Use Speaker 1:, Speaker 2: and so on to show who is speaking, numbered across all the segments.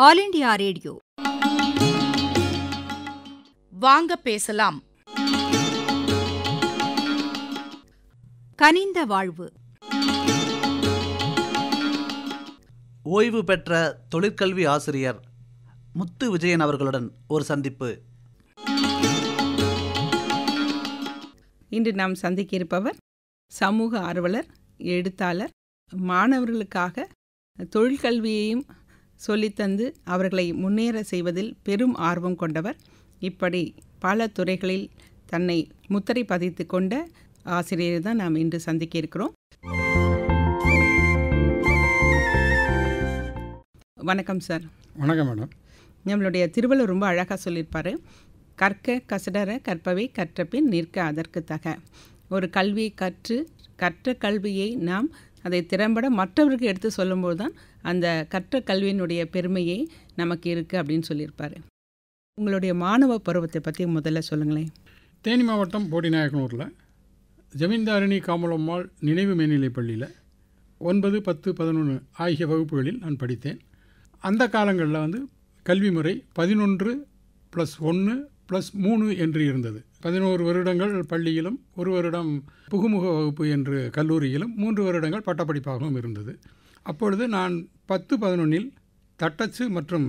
Speaker 1: All India radio.
Speaker 2: வாங்க பேசலாம்.
Speaker 1: கனிந்த வாழ்வு.
Speaker 3: ஓய்வு பெற்ற தொழிற்கல்வி ஆசிரியர் முத்து விஜயன் அவர்களுடன் ஒரு சந்திப்பு.
Speaker 4: இன்று நாம் சந்திக்க இருப்பவர் சமூக ஆர்வலர், எழுத்தாளர், மாணவர்களுக்காக தொழிற்கல்வியையும் சொல்லித்தந்து அவர்களை முன்னேற செய்வதில் பெரும் ஆர்வம் கொண்டவர். இப்படி பல துறைகளில் தன்னை முத்திரை பதித்து கொண்ட ஆசிரியரை தான் நாம் இன்று சந்திக்க இருக்கிறோம். வணக்கம் சார்.
Speaker 5: வணக்கம் மேடம்.
Speaker 4: நம்மளுடைய திருவள்ளுவர் ரொம்ப அழகாக சொல்லியிருப்பார். கற்க கசடர கற்பவை கற்றபின் நிற்க அதற்கு தக. ஒரு கல்வியை கற்ற கல்வியை நாம் அதை திறம்பட மற்றவருக்கு எடுத்து சொல்லும்போது தான் அந்த கற்ற கல்வியினுடைய பெருமையை நமக்கு இருக்குது அப்படின்னு சொல்லியிருப்பார். உங்களுடைய மாணவ பருவத்தை பற்றி முதல்ல சொல்லுங்களேன்.
Speaker 5: தேனி மாவட்டம் போடிநாயக்கனூரில் ஜமீன்தாரிணி காமலம்மாள் நினைவு மேல்நிலைப் பள்ளியில் 9, 10, 11 ஆகிய வகுப்புகளில் நான் படித்தேன். அந்த காலங்களில் கல்வி முறை 11+1+3 என்று இருந்தது. 11 வருடங்கள் பள்ளியிலும் 1 வருடம் புகுமுக வகுப்பு என்று கல்லூரியிலும் 3 வருடங்கள் பட்டப்படிப்பாகவும் இருந்தது. அப்பொழுது நான் 10, 11இல் தட்டச்சு மற்றும்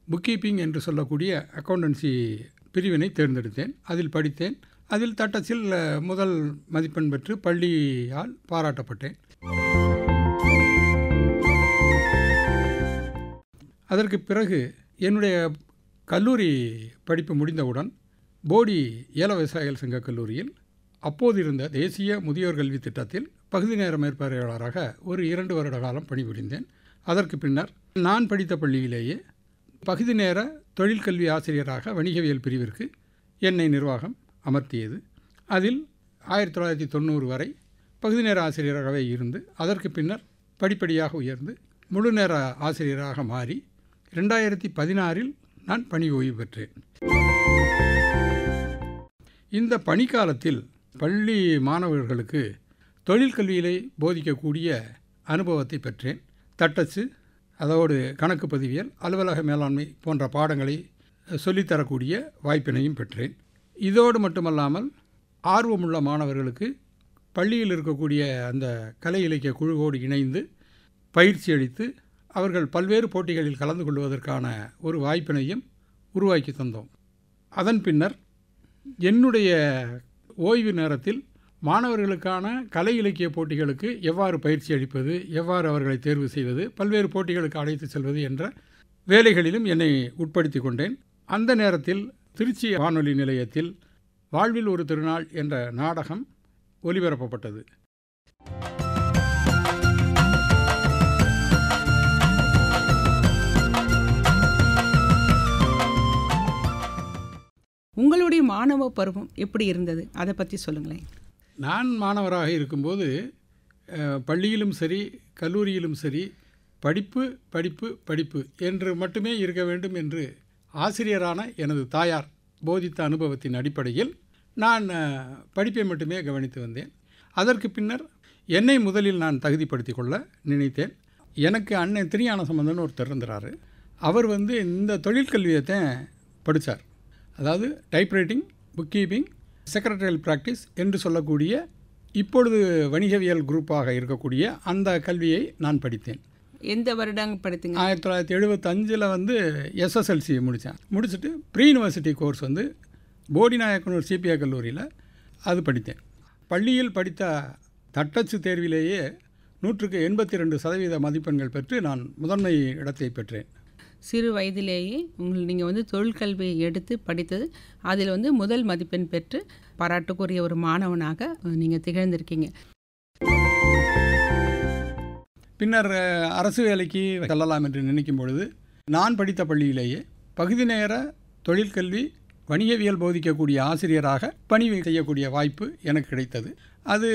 Speaker 5: புக் கீப்பிங் என்று சொல்லக்கூடிய அக்கௌண்டன்சி பிரிவினை தேர்ந்தெடுத்தேன். அதில் படித்தேன். அதில் தட்டச்சில் முதல் மதிப்பெண் பெற்று பள்ளியால் பாராட்டப்பட்டேன். அதற்கு பிறகு என்னுடைய கல்லூரி படிப்பு முடிந்தவுடன் போடி ஏல விவசாயிகள் சங்க கல்லூரியில் அப்போது இருந்த தேசிய முதியோர் கல்வி திட்டத்தில் பகுதி நேர மேற்பார்வையாளராக ஒரு 2 வருட காலம் பணிபுரிந்தேன். அதற்கு பின்னர் நான் படித்த பள்ளியிலேயே பகுதி நேர தொழிற்கல்வி ஆசிரியராக வணிகவியல் பிரிவிற்கு என்னை நிர்வாகம் அமர்த்தியது. அதில் 1990 வரை பகுதி நேர ஆசிரியராகவே இருந்து அதற்கு பின்னர் படிப்படியாக உயர்ந்து முழு நேர ஆசிரியராக மாறி 2016இல் நான் பணி ஓய்வு பெற்றேன். இந்த பணிக்காலத்தில் பள்ளி மாணவர்களுக்கு தொழிற்கல்வியிலே போதிக்கக்கூடிய அனுபவத்தை பெற்றேன். தட்டச்சு, அதோடு கணக்கு பதிவியல், அலுவலக மேலாண்மை போன்ற பாடங்களை சொல்லித்தரக்கூடிய வாய்ப்பினையும் பெற்றேன். இதோடு மட்டுமல்லாமல் ஆர்வமுள்ள மாணவர்களுக்கு பள்ளியில் இருக்கக்கூடிய அந்த கலை இலக்கிய குழுவோடு இணைந்து பயிற்சி அளித்து அவர்கள் பல்வேறு போட்டிகளில் கலந்து கொள்வதற்கான ஒரு வாய்ப்பினையும் உருவாக்கி தந்தோம். அதன் பின்னர் என்னுடைய ஓய்வு நேரத்தில் மாணவர்களுக்கான கலை இலக்கிய போட்டிகளுக்கு எவ்வாறு பயிற்சி அளிப்பது, எவ்வாறு அவர்களை தேர்வு செய்வது, பல்வேறு போட்டிகளுக்கு அழைத்து செல்வது என்ற வேலைகளிலும் என்னை உட்படுத்தி கொண்டேன். அந்த நேரத்தில் திருச்சி வானொலி நிலையத்தில் வாழ்வில் ஒரு திருநாள் என்ற நாடகம் ஒலிபரப்பப்பட்டது.
Speaker 4: உங்களுடைய மாணவ பருவம் எப்படி இருந்தது, அதை பற்றி சொல்லுங்களேன்.
Speaker 5: நான் மாணவராக இருக்கும்போது பள்ளியிலும் சரி கல்லூரியிலும் சரி படிப்பு படிப்பு படிப்பு என்று மட்டுமே இருக்க வேண்டும் என்று ஆசிரியரான எனது தாயார் போதித்த அனுபவத்தின் அடிப்படையில் நான் படிப்பை மட்டுமே கவனித்து வந்தேன். அதற்கு பின்னர் என்னை முதலில் நான் தகுதிப்படுத்தி கொள்ள நினைத்தேன். எனக்கு அண்ணன் திருஞான சம்பந்தன் ஒருத்தர் இருந்தார். அவர் இந்த தொழிற்கல்வியத்தை படித்தார். அதாவது typewriting, book keeping, secretarial practice என்று சொல்லக்கூடிய இப்பொழுது வணிகவியல் குரூப்பாக இருக்கக்கூடிய அந்த கல்வியை நான் படித்தேன்.
Speaker 4: எந்த வருடம் படித்தீங்க?
Speaker 5: 1975 எஸ்எஸ்எல்சி முடித்தேன். முடிச்சுட்டு pre university course Bodinayakanur CBI கல்லூரியில் அது படித்தேன். பள்ளியில் படித்த தட்டச்சு தேர்விலேயே 182% மதிப்பெண்கள் பெற்று நான் முதன்மை இடத்தை பெற்றேன்.
Speaker 4: சிறு வயதிலேயே நீங்கள் தொழிற்கல்வியை எடுத்து படித்தது, அதில் முதல் மதிப்பெண் பெற்று பாராட்டுக்குரிய ஒரு மாணவனாக நீங்கள் திகழ்ந்திருக்கீங்க.
Speaker 5: பின்னர் அரசு வேலைக்கு செல்லலாம் என்று நினைக்கும் பொழுது நான் படித்த பள்ளியிலேயே பகுதி நேர தொழிற்கல்வி வணிகவியல் போதிக்கக்கூடிய ஆசிரியராக பணி செய்யக்கூடிய வாய்ப்பு எனக்கு கிடைத்தது. அது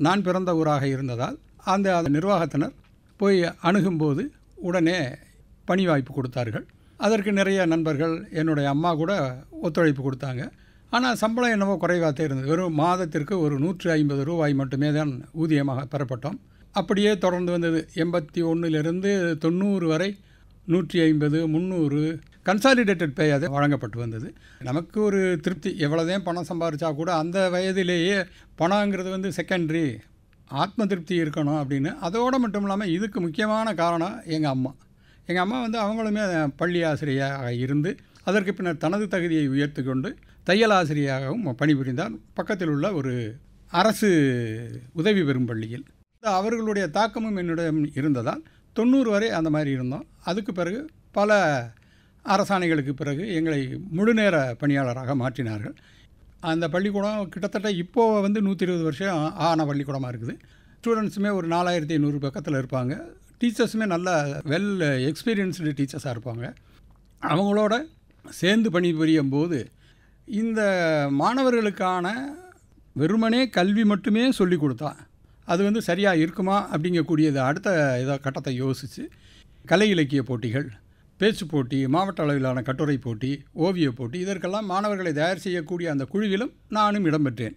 Speaker 5: நான் பிறந்த ஊராக இருந்ததால் அந்த நிர்வாகத்தினர் போய் அணுகும்போது உடனே பணி வாய்ப்பு கொடுத்தார்கள். அதற்கு நிறைய நண்பர்கள், என்னுடைய அம்மா கூட ஒத்துழைப்பு கொடுத்தாங்க. ஆனால் சம்பளம் என்னவோ குறைவாக இருந்தது. வெறும் மாதத்திற்கு ஒரு 150 ரூபாய் மட்டுமே தான் ஊதியமாக பெறப்பட்டோம். அப்படியே தொடர்ந்து வந்தது. 81 90 வரை 150, 300 கன்சாலிடேட்டட் பே அது வழங்கப்பட்டு வந்தது. நமக்கு ஒரு திருப்தி, எவ்வளோதான் பணம் சம்பாதிச்சா கூட அந்த வயதிலேயே பணங்கிறது செகண்டரி, ஆத்ம திருப்தி இருக்கணும் அப்படின்னு. அதோடு மட்டும் இல்லாமல் இதுக்கு முக்கியமான காரணம் எங்கள் அம்மா. எங்கள் அம்மா அவங்களுமே பள்ளி ஆசிரியராக இருந்து அதற்கு பின்னர் தனது தகுதியை உயர்த்தி கொண்டு தையல் ஆசிரியராகவும் பணிபுரிந்தார் பக்கத்தில் உள்ள ஒரு அரசு உதவி பெறும் பள்ளியில். அவர்களுடைய தாக்கமும் என்னிடம் இருந்ததால் 90 வரை அந்த மாதிரி இருந்தோம். அதுக்கு பிறகு பல அரசாணைகளுக்கு பிறகு எங்களை முழுநேர பணியாளராக மாற்றினார்கள். அந்த பள்ளிக்கூடம் கிட்டத்தட்ட இப்போது 120 வருஷம் ஆன பள்ளிக்கூடமாக இருக்குது. ஸ்டூடெண்ட்ஸுமே ஒரு 4500 பக்கத்தில் இருப்பாங்க. டீச்சர்ஸுமே நல்ல வெல் எக்ஸ்பீரியன்ஸ்டு டீச்சர்ஸாக இருப்பாங்க. அவங்களோட சேர்ந்து பணிபுரியும் போது இந்த மாணவர்களுக்கான வெறுமனே கல்வி மட்டுமே சொல்லி கொடுத்தா அது சரியாக இருக்குமா அப்படிங்கக்கூடியது அடுத்த கட்டத்தை யோசித்து கலை இலக்கிய போட்டிகள், பேச்சு போட்டி, மாவட்ட அளவிலான கட்டுரை போட்டி, ஓவிய போட்டி, இதற்கெல்லாம் மாணவர்களை தயார் செய்யக்கூடிய அந்த குழுவிலும் நானும் இடம்பெற்றேன்.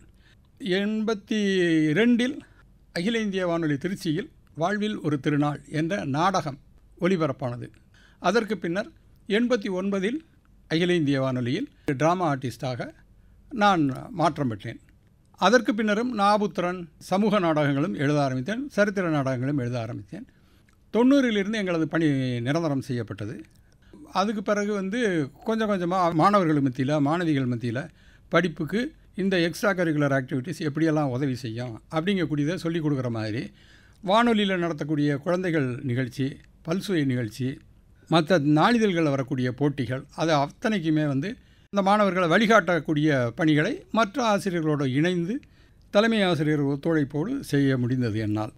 Speaker 5: 82 அகில இந்திய வானொலி திருச்சியில் வாழ்வில் ஒரு திருநாள் என்ற நாடகம் ஒலிபரப்பானது. அதற்கு பின்னர் 89 அகில இந்திய வானொலியில் ட்ராமா ஆர்டிஸ்டாக நான் மாற்றம் பெற்றேன். அதற்கு பின்னரும் நாபுத்திரன் சமூக நாடகங்களும் எழுத ஆரம்பித்தேன், சரித்திர நாடகங்களும் எழுத ஆரம்பித்தேன். 90 எங்களது பணி நிரந்தரம் செய்யப்பட்டது. அதுக்கு பிறகு கொஞ்சம் கொஞ்சமாக மாணவர்கள் மத்தியில், மாணவிகள் மத்தியில் படிப்புக்கு இந்த எக்ஸ்ட்ரா கரிக்குலர் ஆக்டிவிட்டீஸ் எப்படியெல்லாம் உதவி செய்யும் அப்படிங்கக்கூடியதை சொல்லிக் கொடுக்குற மாதிரி வானொலியில் நடத்தக்கூடிய குழந்தைகள் நிகழ்ச்சி, பல்சுவை நிகழ்ச்சி, மற்ற நாளிதழ்களில் வரக்கூடிய போட்டிகள், அது அத்தனைக்குமே இந்த மாணவர்களை வழிகாட்டக்கூடிய பணிகளை மற்ற ஆசிரியர்களோடு இணைந்து தலைமை ஆசிரியர் ஒத்துழைப்போடு செய்ய முடிந்தது என்னால்.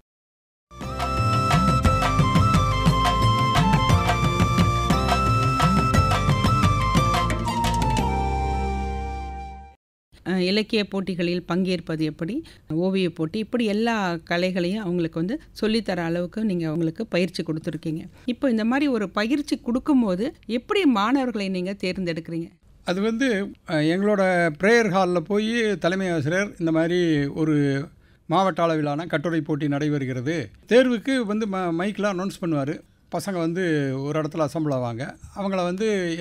Speaker 4: இலக்கிய போட்டிகளில் பங்கேற்பது எப்படி, ஓவிய போட்டி, இப்படி எல்லா கலைகளையும் அவங்களுக்கு சொல்லித்தர அளவுக்கு நீங்கள் அவங்களுக்கு பயிற்சி கொடுத்துருக்கீங்க. இப்போ இந்த மாதிரி ஒரு பயிற்சி கொடுக்கும்போது எப்படி மாணவர்களை நீங்கள் தேர்ந்தெடுக்கிறீங்க?
Speaker 5: அது எங்களோட ப்ரேயர் ஹாலில் போய் தலைமை ஆசிரியர் இந்த மாதிரி ஒரு மாவட்ட அளவிலான கட்டுரை போட்டி நடைபெறுகிறது, தேர்வுக்கு மைக்கில் அனௌன்ஸ் பண்ணுவார். பசங்க ஒரு இடத்துல அசம்பிள் ஆவாங்க. அவங்கள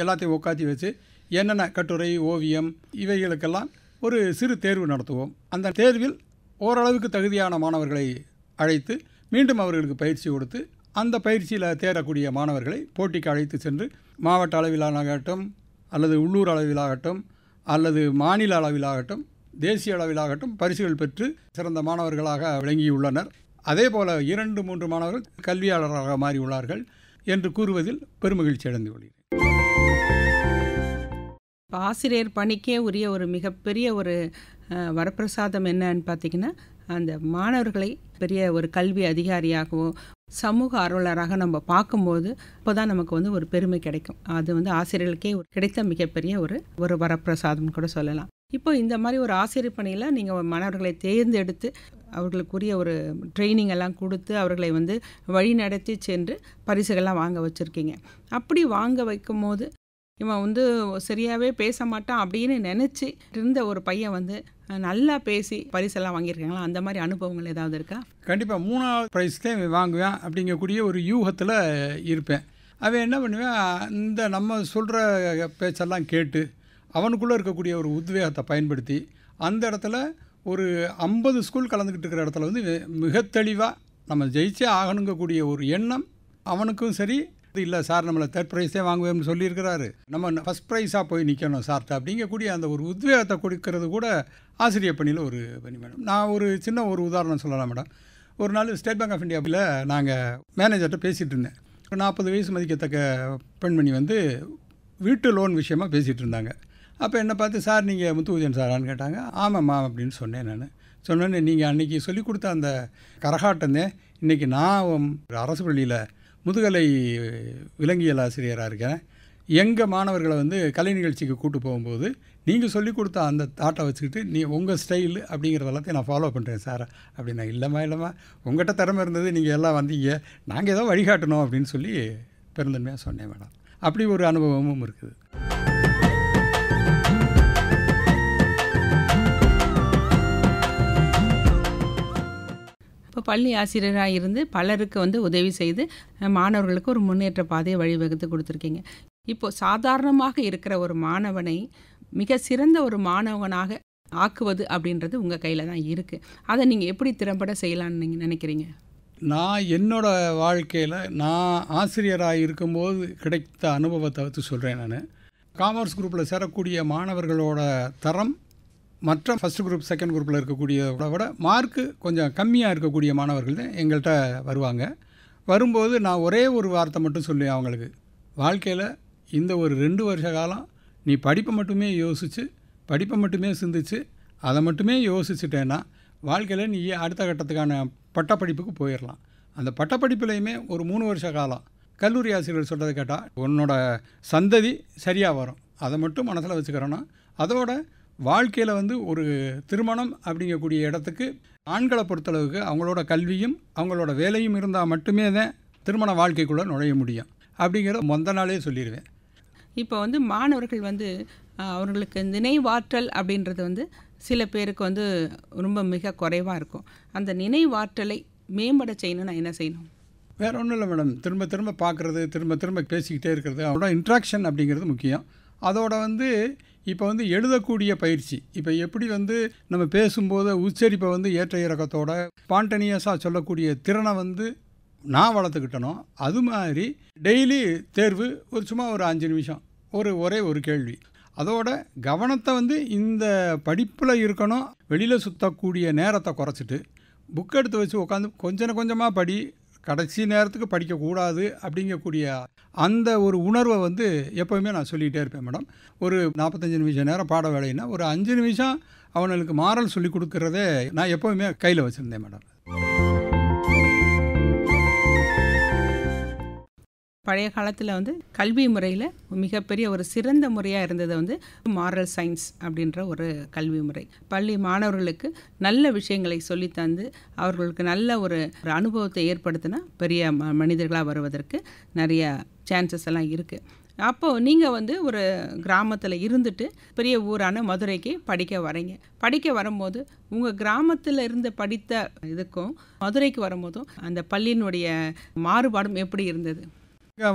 Speaker 5: எல்லாத்தையும் உட்காத்தி வச்சு என்னென்ன கட்டுரை, ஓவியம் இவைகளுக்கெல்லாம் ஒரு சிறு தேர்வு நடத்துவோம். அந்த தேர்வில் ஓரளவுக்கு தகுதியான மாணவர்களை அழைத்து மீண்டும் அவர்களுக்கு பயிற்சி கொடுத்து அந்த பயிற்சியில் தேரக்கூடிய மாணவர்களை போட்டிக்கு அழைத்து சென்று மாவட்ட அளவிலாகட்டும் அல்லது உள்ளூர் அளவிலாகட்டும் அல்லது மாநில அளவிலாகட்டும் தேசிய அளவிலாகட்டும் பரிசுகள் பெற்று சிறந்த மாணவர்களாக விளங்கியுள்ளனர். அதே போல் 2-3 மாணவர்கள் கல்வியாளராக மாறியுள்ளார்கள் என்று கூறுவதில் பெருமகிழ்ச்சி அடைந்துள்ளேன்.
Speaker 4: ஆசிரியர் பணிக்கே உரிய ஒரு மிகப்பெரிய ஒரு வரப்பிரசாதம் என்னன்னு பார்த்திங்கன்னா, அந்த மாணவர்களை பெரிய ஒரு கல்வி அதிகாரியாகவோ சமூக ஆர்வலராக நம்ம பார்க்கும்போது இப்போ தான் நமக்கு ஒரு பெருமை கிடைக்கும். அது ஆசிரியர்களுக்கே கிடைத்த மிகப்பெரிய ஒரு வரப்பிரசாதம் கூட சொல்லலாம். இப்போ இந்த மாதிரி ஒரு ஆசிரியர் பணியில் நீங்கள் மாணவர்களை தேர்ந்தெடுத்து அவர்களுக்குரிய ஒரு ட்ரைனிங் எல்லாம் கொடுத்து அவர்களை வழி நடத்தி சென்று பரிசுகள்லாம் வாங்க வச்சுருக்கீங்க. அப்படி வாங்க வைக்கும் போது இவன் சரியாகவே பேச மாட்டான் அப்படின்னு நினச்சி இருந்த ஒரு பையன் நல்லா பேசி பரிசெல்லாம் வாங்கியிருக்காங்களா? அந்த மாதிரி அனுபவங்கள் ஏதாவது இருக்கா?
Speaker 5: கண்டிப்பாக 3வது ப்ரைஸ் தான் வாங்குவேன் அப்படிங்கக்கூடிய ஒரு யூகத்தில் இருப்பேன். அவன் என்ன பண்ணுவேன், இந்த நம்ம சொல்கிற பேச்செல்லாம் கேட்டு அவனுக்குள்ளே இருக்கக்கூடிய ஒரு உத்வேகத்தை பயன்படுத்தி அந்த இடத்துல ஒரு 50 ஸ்கூல் கலந்துக்கிட்டு இருக்கிற இடத்துல மிக தெளிவாக நம்ம ஜெயிச்சே ஆகணுங்கக்கூடிய ஒரு எண்ணம் அவனுக்கும் சரி, இல்லை சார் நம்மளை 3rd ப்ரைஸே வாங்குவேன்னு சொல்லியிருக்கிறாரு, நம்ம ஃபஸ்ட் ப்ரைஸாக போய் நிற்கணும் சார்ட்ட அப்படிங்கக்கூடிய அந்த ஒரு உத்வேகத்தை கொடுக்கறது கூட ஆசிரியர் பணியில் ஒரு பணி மேடம். நான் ஒரு சின்ன ஒரு உதாரணம் சொல்லலாம் மேடம். ஒரு நாள் ஸ்டேட் பேங்க் ஆஃப் இந்தியாவில் நாங்கள் மேனேஜர்கிட்ட பேசிகிட்டு இருந்தேன். 40 வயசு மதிக்கத்தக்க பெண்மணி வீட்டு லோன் விஷயமாக பேசிகிட்டு இருந்தாங்க. அப்போ என்னை பார்த்து, சார் நீங்கள் முத்துவிஜயன் சாரான்னு கேட்டாங்க. ஆமாம்மா அப்படின்னு சொன்னேன். நான் சொன்னேன்னு, நீங்கள் அன்றைக்கி சொல்லிக் கொடுத்த அந்த கரகாட்டந்தே இன்றைக்கி நான் அரசு பள்ளியில் முதுகலை விலங்கியல் ஆசிரியராக இருக்கேன். எங்கள் மாணவர்களை கலை நிகழ்ச்சிக்கு கூட்டு போகும்போது நீங்கள் சொல்லிக் கொடுத்த அந்த தாட்டை வச்சுக்கிட்டு உங்கள் ஸ்டைலு அப்படிங்கிறது எல்லாத்தையும் நான் ஃபாலோ பண்ணுறேன் சார் அப்படின்னா. இல்லைம்மா உங்கள்கிட்ட திறமை இருந்தது, நீங்கள் எல்லாம் வந்தீங்க, நாங்கள் ஏதோ வழிகாட்டணும் அப்படின்னு சொல்லி பெருந்தன்மையாக சொன்னேன் மேடம். அப்படி ஒரு அனுபவமும் இருக்குது.
Speaker 4: இப்போ பள்ளி ஆசிரியராக இருந்து பலருக்கு வந்து உதவி செய்து மாணவர்களுக்கு ஒரு முன்னேற்ற பாதையை வழிவகுத்து கொடுத்துருக்கீங்க. இப்போது சாதாரணமாக இருக்கிற ஒரு மாணவனை மிக சிறந்த ஒரு மாணவனாக ஆக்குவது அப்படின்றது உங்கள் கையில் தான் இருக்குது. அதை நீங்கள் எப்படி திறம்பட செய்யலான்னு நீங்கள் நினைக்கிறீங்க?
Speaker 5: நான் என்னோட வாழ்க்கையில் நான் ஆசிரியராக இருக்கும்போது கிடைத்த அனுபவத்தை வச்சு சொல்கிறேன். நான் காமர்ஸ் குரூப்பில் சேரக்கூடிய மாணவர்களோட தரம் மற்ற ஃபஸ்ட் குரூப் செகண்ட் குரூப்பில் இருக்கக்கூடியதை விட மார்க்கு கொஞ்சம் கம்மியாக இருக்கக்கூடிய மாணவர்கள் தான் எங்கள்கிட்ட வருவாங்க. வரும்போது நான் ஒரே ஒரு வார்த்தை மட்டும் சொல்லுவேன் அவங்களுக்கு, வாழ்க்கையில் இந்த ஒரு 2 வருஷ காலம் நீ படிப்பை மட்டுமே யோசித்து படிப்பை மட்டுமே சிந்திச்சு அதை மட்டுமே யோசிச்சுட்டேன்னா வாழ்க்கையில் நீ அடுத்த கட்டத்துக்கான பட்டப்படிப்புக்கு போயிடலாம். அந்த பட்டப்படிப்புலையுமே ஒரு 3 வருஷ காலம் கல்லூரி ஆசிரியர் சொல்கிறத கேட்டால் உன்னோட சந்ததி சரியாக வரும். அதை மட்டும் மனசில் வச்சுக்கிறோன்னா அதோட வாழ்க்கையில் வந்து ஒரு திருமணம் அப்படிங்கக்கூடிய இடத்துக்கு ஆண்களை பொறுத்தளவுக்கு அவங்களோட கல்வியும் அவங்களோட வேலையும் இருந்தால் மட்டுமே தான் திருமண வாழ்க்கைக்குள்ளே நுழைய முடியும் அப்படிங்கிற மொந்த நாளே சொல்லிடுவேன்.
Speaker 4: இப்போ வந்து மாணவர்கள் வந்து அவர்களுக்கு நினைவாற்றல் அப்படின்றது வந்து சில பேருக்கு வந்து ரொம்ப மிக குறைவாக இருக்கும். அந்த நினைவாற்றலை மேம்பட செய்யணும்னா என்ன செய்யணும்?
Speaker 5: வேறு ஒன்றும் இல்லை மேடம், திரும்ப திரும்ப பார்க்குறது, திரும்ப திரும்ப பேசிக்கிட்டே இருக்கிறது, அதோட இன்ட்ராக்ஷன் அப்படிங்கிறது முக்கியம். அதோட வந்து இப்போ வந்து எழுதக்கூடிய பயிற்சி, இப்போ எப்படி வந்து நம்ம பேசும்போது உச்சரிப்பை வந்து ஏற்ற இறக்கத்தோட ஸ்பான்டனியஸாக சொல்லக்கூடிய திறனை வந்து நான் வளர்த்துக்கிட்டனோ அது மாதிரி டெய்லி தேர்வு சும்மா ஒரு 5 நிமிஷம் ஒரே ஒரு கேள்வி, அதோட கவனத்தை வந்து இந்த படிப்பில் இருக்கணும். வெளியில் சுற்றக்கூடிய நேரத்தை குறைச்சிட்டு புக் எடுத்து வச்சு உட்காந்து கொஞ்சம் கொஞ்சமாக படி, கடைசி நேரத்துக்கு படிக்கக்கூடாது அப்படிங்கக்கூடிய அந்த ஒரு உணர்வை வந்து எப்போவுமே நான் சொல்லிகிட்டே இருப்பேன் மேடம். ஒரு 45 நிமிஷம் நேரம் பாட வேலைன்னா ஒரு 5 நிமிஷம் அவனுக்கு மாரல் சொல்லி கொடுக்குறதே நான் எப்போவுமே கையில் வச்சுருந்தேன் மேடம்.
Speaker 4: பழைய காலத்தில் வந்து கல்வி முறையில் மிகப்பெரிய ஒரு சிறந்த முறையாக இருந்தது வந்து மாரல் சயின்ஸ் அப்படின்ற ஒரு கல்வி முறை. பள்ளி மாணவர்களுக்கு நல்ல விஷயங்களை சொல்லித்தந்து அவர்களுக்கு நல்ல ஒரு அனுபவத்தை ஏற்படுத்தினா பெரிய மனிதர்களாக வருவதற்கு நிறைய சான்சஸ் எல்லாம் இருக்குது. அப்போது நீங்கள் வந்து ஒரு கிராமத்தில் இருந்துட்டு பெரிய ஊரான மதுரைக்கு படிக்க வரீங்க. படிக்க வரும்போது உங்கள் கிராமத்தில் இருந்து படித்த இதுக்கும் மதுரைக்கு வரும்போதும் அந்த பள்ளியினுடைய மாறுபாடும் எப்படி இருந்தது?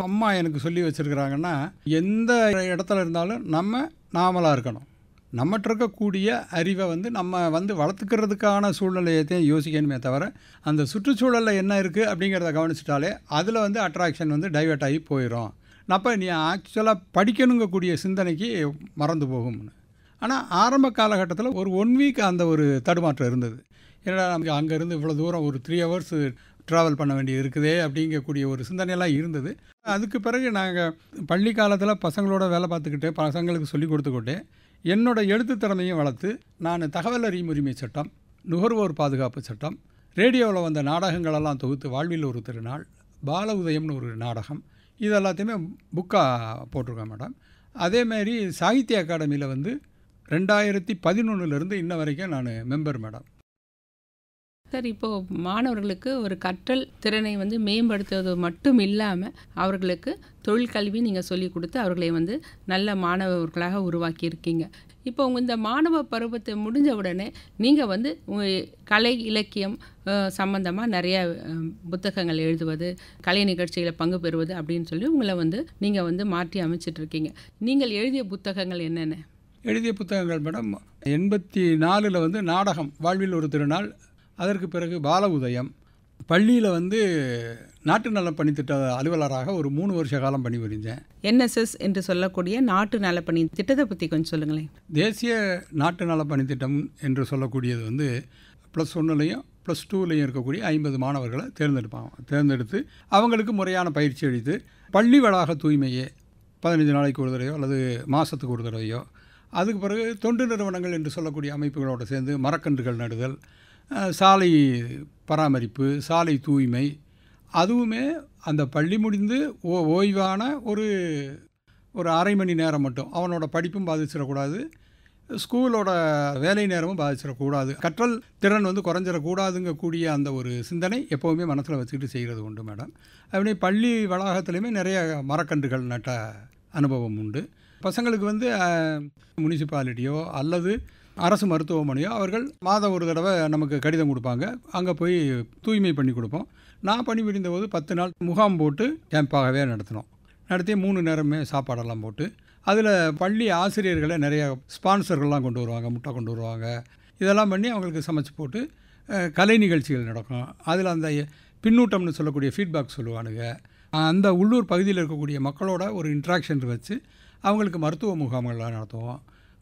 Speaker 5: அம்மா எனக்கு சொல்லி வச்சுருக்கிறாங்கன்னா, எந்த இடத்துல இருந்தாலும் நம்ம நாமளாக இருக்கணும். நம்மகிட்ட இருக்கக்கூடிய அறிவை வந்து நம்ம வந்து வளர்த்துக்கிறதுக்கான சூழ்நிலையத்தையும் யோசிக்கணுமே தவிர அந்த சுற்றுச்சூழலில் என்ன இருக்குது அப்படிங்கிறத கவனிச்சிட்டாலே அதில் வந்து அட்ராக்ஷன் வந்து டைவெர்ட் ஆகி போயிடும். அப்போ நீ ஆக்சுவலாக படிக்கணுங்கக்கூடிய சிந்தனைக்கு மறந்து போகும்னு. ஆனால் ஆரம்ப காலகட்டத்தில் ஒரு 1 வீக் அந்த ஒரு தடுமாற்றம் இருந்தது. ஏன்னா நமக்கு அங்கேருந்து இவ்வளோ தூரம் ஒரு 3 ஹவர்ஸ் ட்ராவல் பண்ண வேண்டியது இருக்குதே அப்படிங்கக்கூடிய ஒரு சிந்தனையெல்லாம் இருந்தது. அதுக்கு பிறகு நாங்கள் பள்ளி காலத்தில் பசங்களோட வேலை பார்த்துக்கிட்டு பசங்களுக்கு சொல்லி கொடுத்துக்கிட்டு என்னோட எழுத்து திறமையும் வளர்த்து நான் தகவல் அறியும் உரிமை சட்டம், நுகர்வோர் பாதுகாப்பு சட்டம், ரேடியோவில் வந்த நாடகங்களெல்லாம் தொகுத்து வாழ்வில் ஒரு திருநாள், பால உதயம்னு ஒரு நாடகம், இது எல்லாத்தையுமே புக்காக போட்டிருக்கேன் மேடம். அதேமாரி சாகித்ய அகாடமியில் வந்து 2011 இன்ன வரைக்கும் நான் மெம்பர் மேடம்.
Speaker 4: சார், இப்போது மாணவர்களுக்கு ஒரு கற்றல் திறனை வந்து மேம்படுத்துவது மட்டும் இல்லாமல் அவர்களுக்கு தொழிற்கல்வி நீங்கள் சொல்லிக் கொடுத்து அவர்களை வந்து நல்ல மாணவர்களாக உருவாக்கியிருக்கீங்க. இப்போ உங்கள் இந்த மாணவ பருவத்தை முடிஞ்ச உடனே நீங்கள் வந்து கலை இலக்கியம் சம்பந்தமாக நிறைய புத்தகங்கள் எழுதுவது, கலை நிகழ்ச்சிகளை பங்கு பெறுவது அப்படின்னு சொல்லி உங்களை வந்து நீங்கள் வந்து மாற்றி அமைச்சிட்ருக்கீங்க. நீங்கள் எழுதிய புத்தகங்கள் என்னென்ன?
Speaker 5: எழுதிய புத்தகங்கள் மேடம் 84 வந்து நாடகம் வாழ்வில் ஒரு திருநாள், அதற்கு பிறகு பால உதயம், பள்ளியில் வந்து நாட்டு நல பணித்திட்ட அலுவலராக ஒரு 3 வருஷ காலம் பணிபுரிஞ்சேன்.
Speaker 4: NSS என்று சொல்லக்கூடிய நாட்டு நல பணி திட்டத்தை பற்றி கொஞ்சம் சொல்லுங்களேன்.
Speaker 5: தேசிய நாட்டு நல பணித்திட்டம் என்று சொல்லக்கூடியது வந்து +1லையும் +2லையும் இருக்கக்கூடிய 50 மாணவர்களை தேர்ந்தெடுத்து அவங்களுக்கு முறையான பயிற்சி அளித்து பள்ளி வளாக தூய்மையே 15 நாளைக்கு ஒரு தடவையோ அல்லது மாதத்துக்கு ஒரு தடவையோ, அதுக்கு பிறகு தொண்டு நிறுவனங்கள் என்று சொல்லக்கூடிய அமைப்புகளோடு சேர்ந்து மரக்கன்றுகள் நடுதல், சாலை பராமரிப்பு, சாலை தூய்மை, அதுவுமே அந்த பள்ளி முடிந்து ஓய்வான ஒரு 1/2 மணி நேரம் மட்டும், அவனோட படிப்பும் பாதிச்சிடக்கூடாது, ஸ்கூலோட வேலை நேரமும் பாதிச்சிடக்கூடாது, கற்றல் திறன் வந்து குறைஞ்சிடக்கூடாதுங்கக்கூடிய அந்த ஒரு சிந்தனை எப்போவுமே மனசில் வச்சுக்கிட்டு செய்கிறது உண்டு மேடம். அப்படி பள்ளி வளாகத்துலேயுமே நிறைய மரக்கன்றுகள் நட்ட அனுபவம் உண்டு. பசங்களுக்கு வந்து முனிசிபாலிட்டியோ அல்லது அரசு மருத்துவமனையோ அவர்கள் மாதம் ஒரு தடவை நமக்கு கடிதம் கொடுப்பாங்க. அங்கே போய் தூய்மை பண்ணி கொடுப்போம். நான் பணிபுரிந்த போது 10 நாள் முகாம் போட்டு கேம்பாகவே நடத்தினோம். நடத்தி 3 நேரமே சாப்பாடெல்லாம் போட்டு அதில் பள்ளி ஆசிரியர்களை நிறைய ஸ்பான்சர்கள்லாம் கொண்டு வருவாங்க, முட்டை கொண்டு வருவாங்க. இதெல்லாம் பண்ணி அவங்களுக்கு சமைச்சு போட்டு கலை நிகழ்ச்சிகள் நடக்கும். அதில் அந்த பின்னூட்டம்னு சொல்லக்கூடிய ஃபீட்பேக் சொல்லுவானுங்க. அந்த உள்ளூர் பகுதியில் இருக்கக்கூடிய மக்களோட ஒரு இன்ட்ராக்ஷன் வச்சு அவங்களுக்கு மருத்துவ முகாம்கள்லாம் நடத்துவோம்.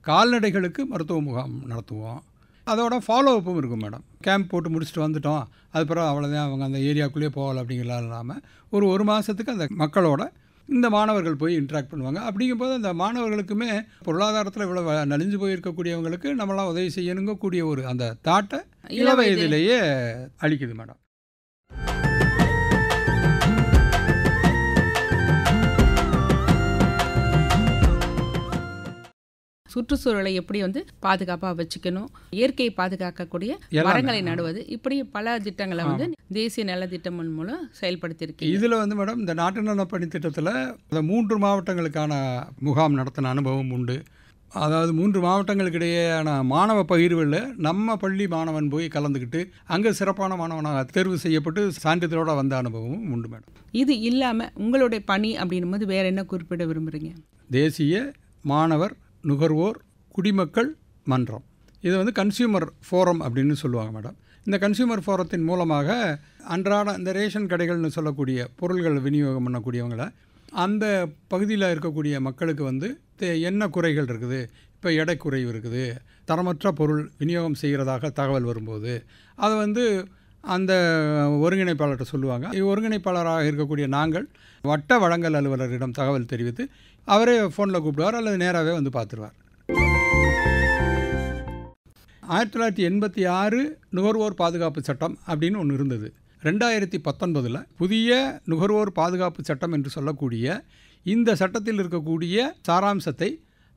Speaker 5: கால்நடைகளுக்கு மருத்துவ முகாம் நடத்துவோம். அதோட ஃபாலோ அப்பும் இருக்கும் மேடம். கேம்ப் போட்டு முடிச்சுட்டு வந்துட்டோம், அதுக்கப்புறம் அவ்வளோதான், அவங்க அந்த ஏரியாக்குள்ளேயே போகலை அப்படிங்கிறலாம் இல்லாமல் ஒரு மாதத்துக்கு அந்த மக்களோட இந்த மாணவர்கள் போய் இன்ட்ராக்ட் பண்ணுவாங்க. அப்படிங்கும்போது அந்த மாணவர்களுக்குமே பொருளாதாரத்தில் இவ்வளோ நலிஞ்சு போயிருக்கக்கூடியவங்களுக்கு நம்மளாம் உதவி செய்யணுங்கக்கூடிய ஒரு அந்த தாட்டை இள வயதிலேயே அளிக்குது மேடம்.
Speaker 4: சுற்றுச்சூழலை எப்படி பாதுகாப்பாக வச்சுக்கணும், இயற்கையை பாதுகாக்கக்கூடிய மரங்களை நடுவது, இப்படி பல திட்டங்களை தேசிய நலத்திட்டம் மூலம் செயல்படுத்தியிருக்கு.
Speaker 5: இதில் மேடம் இந்த நாட்டு நலப்பணி திட்டத்தில் அந்த 3 மாவட்டங்களுக்கான முகாம் நடத்தின அனுபவம் உண்டு. அதாவது 3 மாவட்டங்களுக்கு இடையேயான மாணவ பகிர்வில் நம்ம பள்ளி மாணவன் போய் கலந்துக்கிட்டு அங்கே சிறப்பான மாணவனாக தேர்வு செய்யப்பட்டு சான்றிதழோடு வந்த அனுபவமும் உண்டு மேடம்.
Speaker 4: இது இல்லாமல் உங்களுடைய பணி அப்படின்னும் போது வேறு என்ன குறிப்பிட விரும்புகிறீங்க?
Speaker 5: தேசிய மாணவர் நுகர்வோர் குடிமக்கள் மன்றம், இது கன்சியூமர் ஃபோரம் அப்படின்னு சொல்லுவாங்க மேடம். இந்த கன்சியூமர் ஃபோரத்தின் மூலமாக அன்றாட இந்த ரேஷன் கடைகள்னு சொல்லக்கூடிய பொருள்கள் விநியோகம் பண்ணக்கூடியவங்களை அந்த பகுதியில் இருக்கக்கூடிய மக்களுக்கு என்ன குறைகள் இருக்குது, இப்போ எடை குறைவு இருக்குது, தரமற்ற பொருள் விநியோகம் செய்கிறதாக தகவல் வரும்போது அதை அந்த ஒருங்கிணைப்பாளர்கிட்ட சொல்லுவாங்க. ஒருங்கிணைப்பாளராக இருக்கக்கூடிய நாங்கள் வட்ட வழங்கல் அலுவலரிடம் தகவல் தெரிவித்து அவரே ஃபோனில் கூப்பிடுவார் அல்லது நேராகவே பார்த்துருவார். 1986 நுகர்வோர் பாதுகாப்பு சட்டம் அப்படின்னு ஒன்று இருந்தது. 2019 புதிய நுகர்வோர் பாதுகாப்பு சட்டம் என்று சொல்லக்கூடிய இந்த சட்டத்தில் இருக்கக்கூடிய சாராம்சத்தை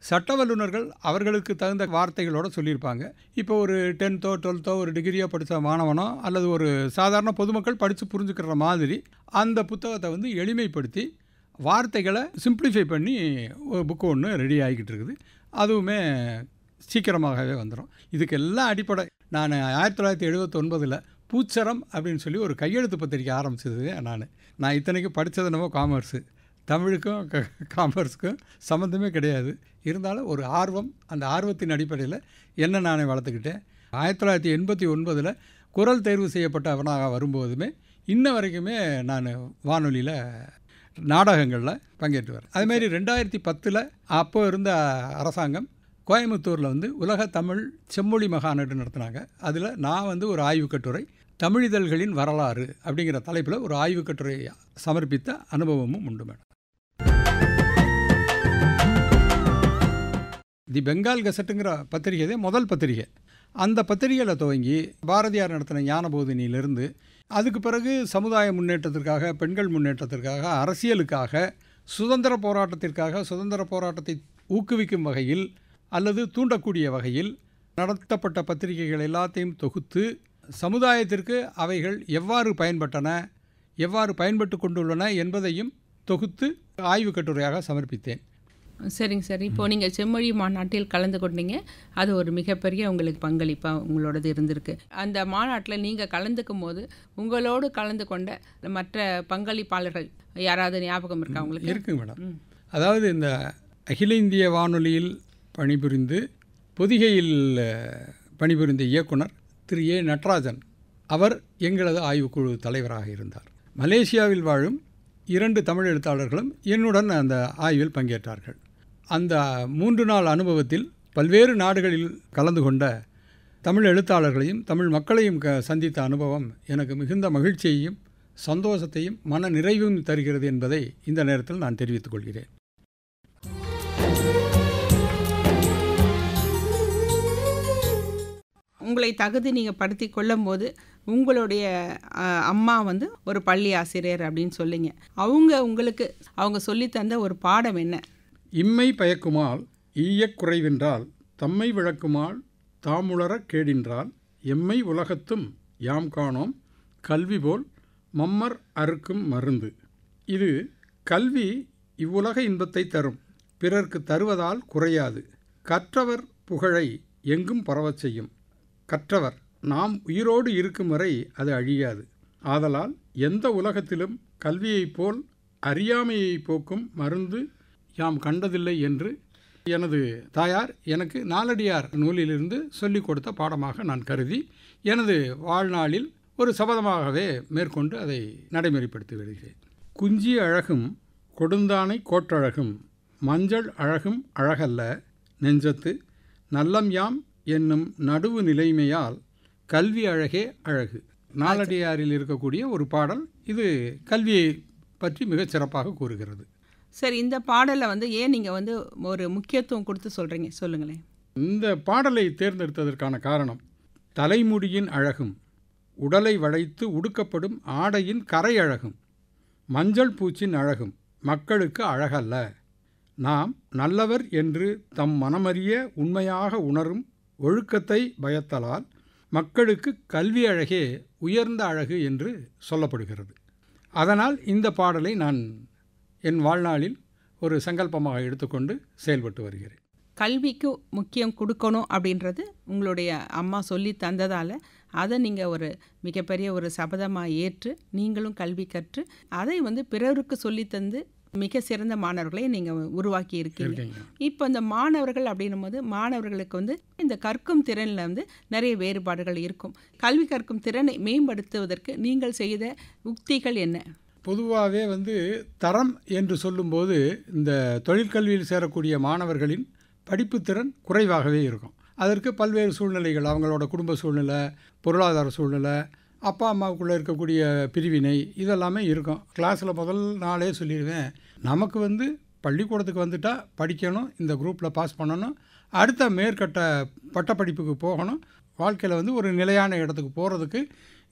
Speaker 5: சட்ட வல்லுநர்கள் அவர்களுக்கு தகுந்த வார்த்தைகளோடு சொல்லியிருப்பாங்க. இப்போ ஒரு 10th 12th ஒரு டிகிரியோ படித்த மாணவனோ அல்லது ஒரு சாதாரண பொதுமக்கள் படித்து புரிஞ்சுக்கிற மாதிரி அந்த புத்தகத்தை எளிமைப்படுத்தி வார்த்தைகளை சிம்பிளிஃபை பண்ணி ஒரு புக்கு ஒன்று ரெடி ஆகிக்கிட்டு இருக்குது. அதுவுமே சீக்கிரமாகவே வந்துடும். இதுக்கெல்லாம் அடிப்படை நான் 1979 பூச்சரம் அப்படின்னு சொல்லி ஒரு கையெழுத்து பத்திரிக்கை ஆரம்பிச்சது நான் இத்தனைக்கும் படித்தது நம்ம காமர்ஸு, தமிழுக்கும் காமர்ஸுக்கும் சம்மந்தமே கிடையாது. இருந்தாலும் ஒரு ஆர்வம், அந்த ஆர்வத்தின் அடிப்படையில் என்ன நானே வளர்த்துக்கிட்டேன். 1989 குரல் தேர்வு செய்யப்பட்டவனாக வரும்போதுமே இன்ன வரைக்குமே நான் வானொலியில் நாடகங்களில் பங்கேற்று வரேன். அதுமாரி 2010 அப்போ இருந்த அரசாங்கம் கோயம்புத்தூரில் உலக தமிழ் செம்மொழி மகாநாடு நடத்தினாங்க. அதில் நான் ஒரு ஆய்வுக் கட்டுரை தமிழிதழ்களின் வரலாறு அப்படிங்கிற தலைப்பில் ஒரு ஆய்வுக் கட்டுரை சமர்ப்பித்த அனுபவமும் உண்டு மேடம். தி பெங்கால் கெசட்டுங்கிற பத்திரிகை முதல் பத்திரிகை. அந்த பத்திரிகையில் துவங்கி பாரதியார் நடத்தின ஞானபோதினியிலிருந்து அதுக்கு பிறகு சமுதாய முன்னேற்றத்திற்காக, பெண்கள் முன்னேற்றத்திற்காக, அரசியலுக்காக, சுதந்திர போராட்டத்திற்காக, சுதந்திர போராட்டத்தை ஊக்குவிக்கும் வகையில் அல்லது தூண்டக்கூடிய வகையில் நடத்தப்பட்ட பத்திரிகைகள் எல்லாத்தையும் தொகுத்து சமுதாயத்திற்கு அவைகள் எவ்வாறு பயன்பட்டன, எவ்வாறு பயன்பட்டு கொண்டுள்ளன என்பதையும் தொகுத்து ஆய்வு கட்டுரையாக சமர்ப்பித்தேன்.
Speaker 4: சரிங்க சார். இப்போது நீங்கள் செம்மொழி மாநாட்டில் கலந்து கொண்டீங்க. அது ஒரு மிகப்பெரிய உங்களுக்கு பங்களிப்பாக உங்களோடது இருந்திருக்கு. அந்த மாநாட்டில் நீங்கள் கலந்துக்கும் போது உங்களோடு கலந்து கொண்ட மற்ற பங்களிப்பாளர்கள் யாராவது ஞாபகம் இருக்கா உங்களுக்கு?
Speaker 5: இருக்குங்க மேடம். அதாவது இந்த அகில இந்திய வானொலியில் பணிபுரிந்து பொதிகையில் பணிபுரிந்த இயக்குனர் திரு ஏ நடராஜன், அவர் எங்களது ஆய்வுக்குழு தலைவராக இருந்தார். மலேசியாவில் வாழும் 2 தமிழ் எழுத்தாளர்களும் என்னுடன் அந்த ஆய்வில் பங்கேற்றார்கள். அந்த 3 நாள் அனுபவத்தில் பல்வேறு நாடுகளில் கலந்து கொண்ட தமிழ் எழுத்தாளர்களையும் தமிழ் மக்களையும் சந்தித்த அனுபவம் எனக்கு மிகுந்த மகிழ்ச்சியையும் சந்தோஷத்தையும் மன நிறைவும் தருகிறது என்பதை இந்த நேரத்தில் நான் தெரிவித்துக் கொள்கிறேன்.
Speaker 4: உங்களை தகுதி நீங்கள் படுத்தி கொள்ளும் போது உங்களுடைய அம்மா ஒரு பள்ளி ஆசிரியர் அப்படின்னு சொல்லிங்க. அவங்க சொல்லித்தந்த ஒரு பாடம் என்ன?
Speaker 5: இம்மை பயக்குமால் ஈயக் குறைவென்றால் தம்மை விளக்குமால் தாமுளர கேடின்றால் எம்மை உலகத்தும் யாம் காணோம் கல்வி போல் மம்மர் அறுக்கும் மருந்து. இது கல்வி இவ்வுலக இன்பத்தை தரும், பிறர்க்கு தருவதால் குறையாது. கற்றவர் புகழை எங்கும் பரவச் செய்யும். கற்றவர் நாம் உயிரோடு இருக்கும் வரை அது அழியாது. ஆதலால் எந்த உலகத்திலும் கல்வியைப் போல் அறியாமையை போக்கும் மருந்து யாம் கண்டதில்லை என்று எனது தாயார் எனக்கு நாலடியார் நூலிலிருந்து சொல்லிக் கொடுத்த பாடமாக நான் கருதி எனது வாழ்நாளில் ஒரு சபதமாகவே மேற்கொண்டு அதை நடைமுறைப்படுத்தி வருகிறேன். குஞ்சி அழகும் கொடுந்தானை கோட்டழகும் மஞ்சள் அழகும் அழகல்ல நெஞ்சத்து நல்லம் யாம் என்னும் நடுவு நிலைமையால் கல்வி அழகே அழகு. நாலடியாரில் இருக்கக்கூடிய ஒரு பாடல். இது கல்வியை பற்றி மிகச் சிறப்பாக கூறுகிறது.
Speaker 4: சரி, இந்த பாடலை ஏன் நீங்கள் ஒரு முக்கியத்துவம் கொடுத்து சொல்கிறீங்க, சொல்லுங்களேன்.
Speaker 5: இந்த பாடலை தேர்ந்தெடுத்ததற்கான காரணம் தலைமுடியின் அழகும் உடலை வளைத்து உடுக்கப்படும் ஆடையின் கரை அழகும் மஞ்சள் பூச்சின் அழகும் மக்களுக்கு அழகல்ல. நாம் நல்லவர் என்று தம் மனமறிய உண்மையாக உணரும் ஒழுக்கத்தை பயத்தலால் மக்களுக்கு கல்வி அழகே உயர்ந்த அழகு என்று சொல்லப்படுகிறது. அதனால் இந்த பாடலை நான் என் வாழ்நாளில் ஒரு சங்கல்பமாக எடுத்துக்கொண்டு செயல்பட்டு வருகிறேன்.
Speaker 4: கல்விக்கு முக்கியம் கொடுக்கணும் அப்படின்றது உங்களுடைய அம்மா சொல்லி தந்ததால் அதை நீங்கள் ஒரு மிகப்பெரிய ஒரு சபதமாக ஏற்று நீங்களும் கல்வி கற்று அதை பிறருக்கு சொல்லித்தந்து மிக சிறந்த மாணவர்களை நீங்கள் உருவாக்கி இருக்கீங்க. இப்போ இந்த மாணவர்கள் அப்படின்னும் போது மாணவர்களுக்கு இந்த கற்கும் திறனில் நிறைய வேறுபாடுகள் இருக்கும். கல்வி கற்கும் திறனை மேம்படுத்துவதற்கு நீங்கள் செய்த உக்திகள் என்ன?
Speaker 5: பொதுவாகவே தரம் என்று சொல்லும்போது இந்த தொழிற்கல்வியில் சேரக்கூடிய மாணவர்களின் படிப்பு திறன் குறைவாகவே இருக்கும். அதற்கு பல்வேறு சூழ்நிலைகள், அவங்களோட குடும்ப சூழ்நிலை, பொருளாதார சூழ்நிலை, அப்பா அம்மாவுக்குள்ளே இருக்கக்கூடிய பிரிவினை, இதெல்லாமே இருக்கும். கிளாஸில் முதல் நாளே சொல்லிடுவேன், நமக்கு பள்ளிக்கூடத்துக்கு வந்துட்டால் படிக்கணும், இந்த குரூப்பில் பாஸ் பண்ணணும், அடுத்த மேற்கட்ட பட்டப்படிப்புக்கு போகணும், வாழ்க்கையில் ஒரு நிலையான இடத்துக்கு போகிறதுக்கு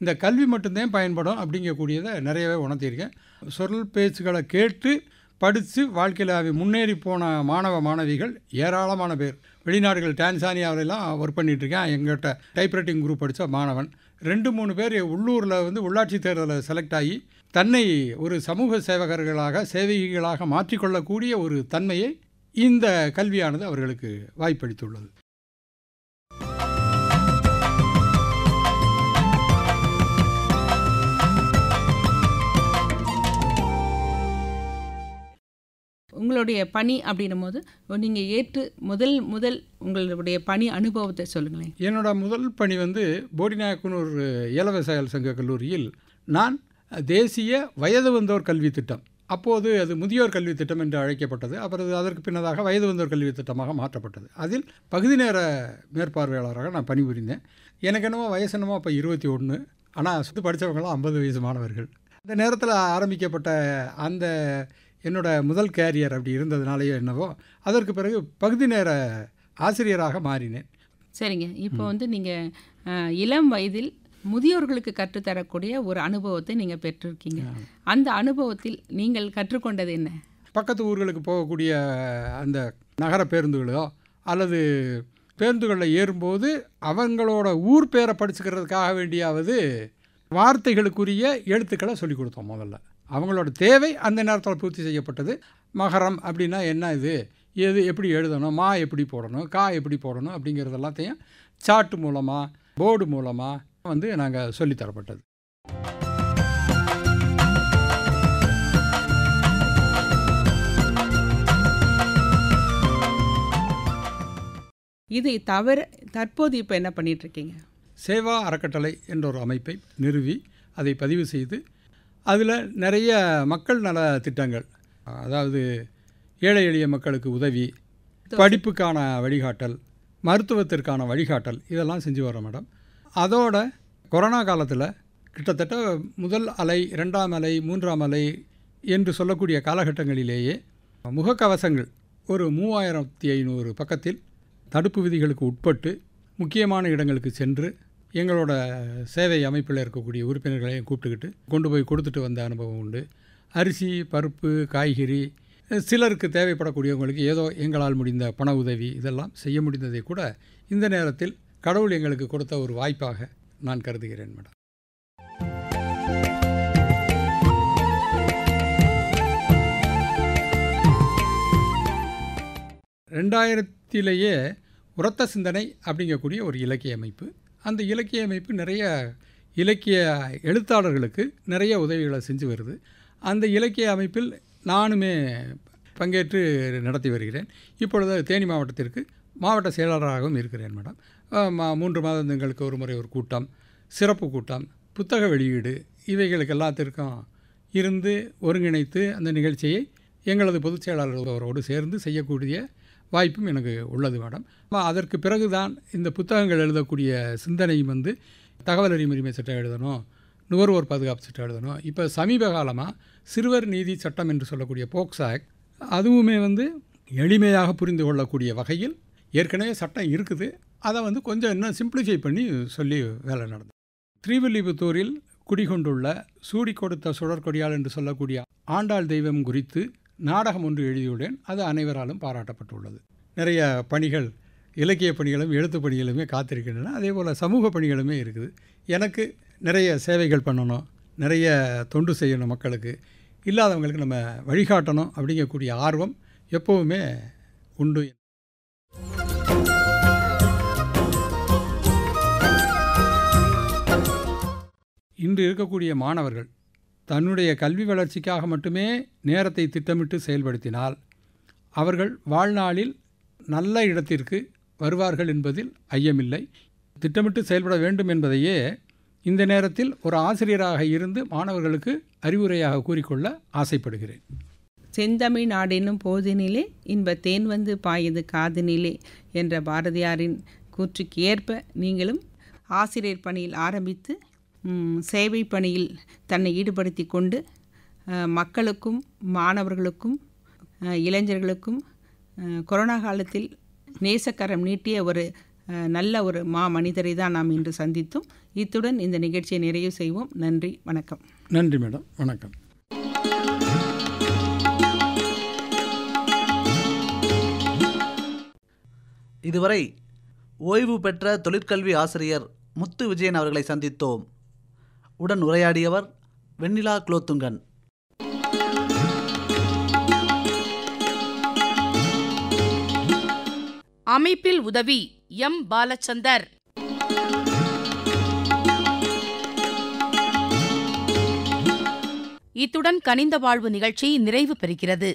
Speaker 5: இந்த கல்வி மட்டும்தான் பயன்படும் அப்படிங்கக்கூடியதை நிறையவே உணர்த்தியிருக்கேன். சொல் பேச்சுகளை கேட்டு படித்து வாழ்க்கையில் முன்னேறி போன மாணவ மாணவிகள் ஏராளமான பேர். வெளிநாடுகள் டான்சானியாவிலலாம் ஒர்க் பண்ணிகிட்ருக்கேன். எங்கிட்ட டைப்ரைட்டிங் குரூப் படித்த மாணவன் 2-3 பேர் உள்ளூரில் உள்ளாட்சி தேர்தலில் செலக்ட் ஆகி தன்னை ஒரு சமூக சேவகர்களாக சேவகிகளாக மாற்றிக்கொள்ளக்கூடிய ஒரு தன்மையை இந்த கல்வியானது அவர்களுக்கு வாய்ப்பளித்துள்ளது.
Speaker 4: உங்களுடைய பணி அப்படின்னும் போது நீங்கள் ஏற்று முதல் உங்களுடைய பணி அனுபவத்தை சொல்லுங்களேன்.
Speaker 5: என்னோட முதல் பணி போடிநாயக்கனூர் இளவரசர்கள் சங்க கல்லூரியில் நான் தேசிய வயது வந்தோர் கல்வி திட்டம், அப்போது அது முதியோர் கல்வி திட்டம் என்று அழைக்கப்பட்டது. அப்புறம் அதற்கு பின்னதாக வயது வந்தோர் கல்வி திட்டமாக மாற்றப்பட்டது. அதில் பகுதி நேர மேற்பார்வையாளராக நான் பணிபுரிந்தேன். எனக்கு என்னமோ வயசு என்னமோ அப்போ 21, ஆனால் படித்தவங்களாம் 50 வயசு மாணவர்கள். அந்த நேரத்தில் ஆரம்பிக்கப்பட்ட அந்த என்னோட முதல் கேரியர் அப்படி இருந்ததுனாலேயோ என்னவோ அதற்கு பிறகு பகுதி நேர ஆசிரியராக மாறினேன்.
Speaker 4: சரிங்க, இப்போ நீங்கள் இளம் வயதில் முதியோர்களுக்கு கற்றுத்தரக்கூடிய ஒரு அனுபவத்தை நீங்கள் பெற்றிருக்கீங்க. அந்த அனுபவத்தில் நீங்கள் கற்றுக்கொண்டது என்ன?
Speaker 5: பக்கத்து ஊர்களுக்கு போகக்கூடிய அந்த நகர பேருந்துகளோ அல்லது பேருந்துகளில் ஏறும்போது அவங்களோட ஊர் பேரை படிச்சுக்கிறதுக்காக வேண்டியாவது வார்த்தைகளுக்குரிய எழுத்துக்களை சொல்லிக் கொடுத்தோம். முதல்ல அவங்களோட தேவை அந்த நேரத்தில் பூர்த்தி செய்யப்பட்டது. மகரம் அப்படின்னா என்ன, எது எப்படி எழுதணும், மா எப்படி போடணும், கா எப்படி போடணும் அப்படிங்கிறது எல்லாத்தையும் சாட்டு மூலமாக போர்டு மூலமாக நாங்கள் சொல்லித்தரப்பட்டது.
Speaker 4: இதை தவிர தற்போது இப்போ என்ன பண்ணிகிட்ருக்கீங்க?
Speaker 5: சேவா அறக்கட்டளை என்ற ஒரு அமைப்பை நிறுவி அதை பதிவு செய்து அதில் நிறைய மக்கள் நல திட்டங்கள், அதாவது ஏழை எளிய மக்களுக்கு உதவி, படிப்புக்கான வழிகாட்டல், மருத்துவத்திற்கான வழிகாட்டல், இதெல்லாம் செஞ்சு வரோம் மேடம். அதோட கொரோனா காலத்தில் கிட்டத்தட்ட முதல் அலை, 2ஆம் அலை, 3ஆம் அலை என்று சொல்லக்கூடிய காலகட்டங்களிலேயே முகக்கவசங்கள் ஒரு 3500 பக்கத்தில் தடுப்பு விதிகளுக்கு உட்பட்டு முக்கியமான இடங்களுக்கு சென்று எங்களோட சேவை அமைப்பில் இருக்கக்கூடிய உறுப்பினர்களையும் கூப்பிட்டுக்கிட்டு கொண்டு போய் கொடுத்துட்டு வந்த அனுபவம் உண்டு. அரிசி, பருப்பு, காய்கறி, சிலருக்கு தேவைப்படக்கூடியவங்களுக்கு ஏதோ எங்களால் முடிந்த பண உதவி, இதெல்லாம் செய்ய முடிந்ததை கூட இந்த நேரத்தில் கடவுள் எங்களுக்கு கொடுத்த ஒரு வாய்ப்பாக நான் கருதுகிறேன் மேடம். ரெண்டாயிரத்திலேயே உரத்த சிந்தனை அப்படிங்கக்கூடிய ஒரு இலக்கிய அமைப்பு. அந்த இலக்கிய அமைப்பு நிறைய இலக்கிய எழுத்தாளர்களுக்கு நிறைய உதவிகளை செஞ்சு வருது. அந்த இலக்கிய அமைப்பில் நானுமே பங்கேற்று நடத்தி வருகிறேன். இப்பொழுது தேனி மாவட்டத்திற்கு மாவட்ட செயலாளராகவும் இருக்கிறேன் மேடம். 3 மாதங்களுக்கு ஒரு முறை ஒரு கூட்டம், சிறப்பு கூட்டம், புத்தக வெளியீடு இவைகளுக்கு எல்லாத்திற்கும் இருந்து ஒருங்கிணைத்து அந்த நிகழ்ச்சியை எங்களது பொதுச் செயலாளரோடு சேர்ந்து செய்யக்கூடிய வாய்ப்பும் எனக்கு உள்ளது மேடம். அதற்கு பிறகுதான் இந்த புத்தகங்கள் எழுதக்கூடிய சிந்தனையும் தகவல் அறியும் உரிமை சட்டம் எழுதணும், நுகர்வோர் பாதுகாப்பு சட்டம் எழுதணும். இப்போ சமீப காலமாக சிறுவர் நீதி சட்டம் என்று சொல்லக்கூடிய போக்சோ ஆக்ட், அதுவுமே எளிமையாக புரிந்து கொள்ளக்கூடிய வகையில் ஏற்கனவே சட்டம் இருக்குது. அதை கொஞ்சம் இன்னும் சிம்பிளிஃபை பண்ணி சொல்லி வேலை நடந்தது. ஸ்ரீவில்லிபுத்தூரில் குடிகொண்டுள்ள சூடி கொடுத்த சுடற்கொடியால் என்று சொல்லக்கூடிய ஆண்டாள் தெய்வம் குறித்து நாடகம் ஒன்று எழுதியுள்ளேன். அது அனைவராலும் பாராட்டப்பட்டுள்ளது. நிறைய பணிகள், இலக்கிய பணிகளும் எழுத்து பணிகளுமே காத்திருக்கின்றன. அதே போல் சமூக பணிகளுமே இருக்குது. எனக்கு நிறைய சேவைகள் பண்ணணும், நிறைய தொண்டு செய்யணும், மக்களுக்கு இல்லாதவங்களுக்கு நம்ம வழிகாட்டணும் அப்படிங்கக்கூடிய ஆர்வம் எப்போவுமே உண்டு. இன்று இருக்கக்கூடிய மாணவர்கள் தன்னுடைய கல்வி வளர்ச்சிக்காக மட்டுமே நேரத்தை திட்டமிட்டு செயல்படுத்தினால் அவர்கள் வாழ்நாளில் நல்ல இடத்திற்கு வருவார்கள் என்பதில் ஐயமில்லை. திட்டமிட்டு செயல்பட வேண்டும் என்பதையே இந்த நேரத்தில் ஒரு ஆசிரியராக இருந்து மாணவர்களுக்கு அறிவுரையாக கூறிக்கொள்ள ஆசைப்படுகிறேன்.
Speaker 4: செந்தமிழ் நாடெனும் போதினிலே இன்ப தேன் வந்து பாயது காதினிலே என்ற பாரதியாரின் கூற்றுக்கு ஏற்ப நீங்களும் ஆசிரியர் பணியில் ஆரம்பித்து சேவை பணியில் தன்னை ஈடுபடுத்தி கொண்டு மக்களுக்கும் மாணவர்களுக்கும் இளைஞர்களுக்கும் கொரோனா காலத்தில் நேசக்கரம் நீட்டிய ஒரு நல்ல ஒரு மனிதரை தான் நாம் இன்று சந்தித்தோம். இத்துடன் இந்த நிகழ்ச்சியை நிறைவு செய்வோம். நன்றி, வணக்கம்.
Speaker 5: நன்றி மேடம், வணக்கம்.
Speaker 3: இதுவரை ஓய்வு பெற்ற தொழிற்கல்வி ஆசிரியர் முத்து விஜயன் அவர்களை சந்தித்தோம். உடன் உரையாடியவர் வெண்ணிலா குலோத்துங்கன்.
Speaker 2: அமைப்பில் உதவி எம். பாலச்சந்தர். இத்துடன் கனிந்த வாழ்வு நிகழ்ச்சி நிறைவு பெறுகிறது.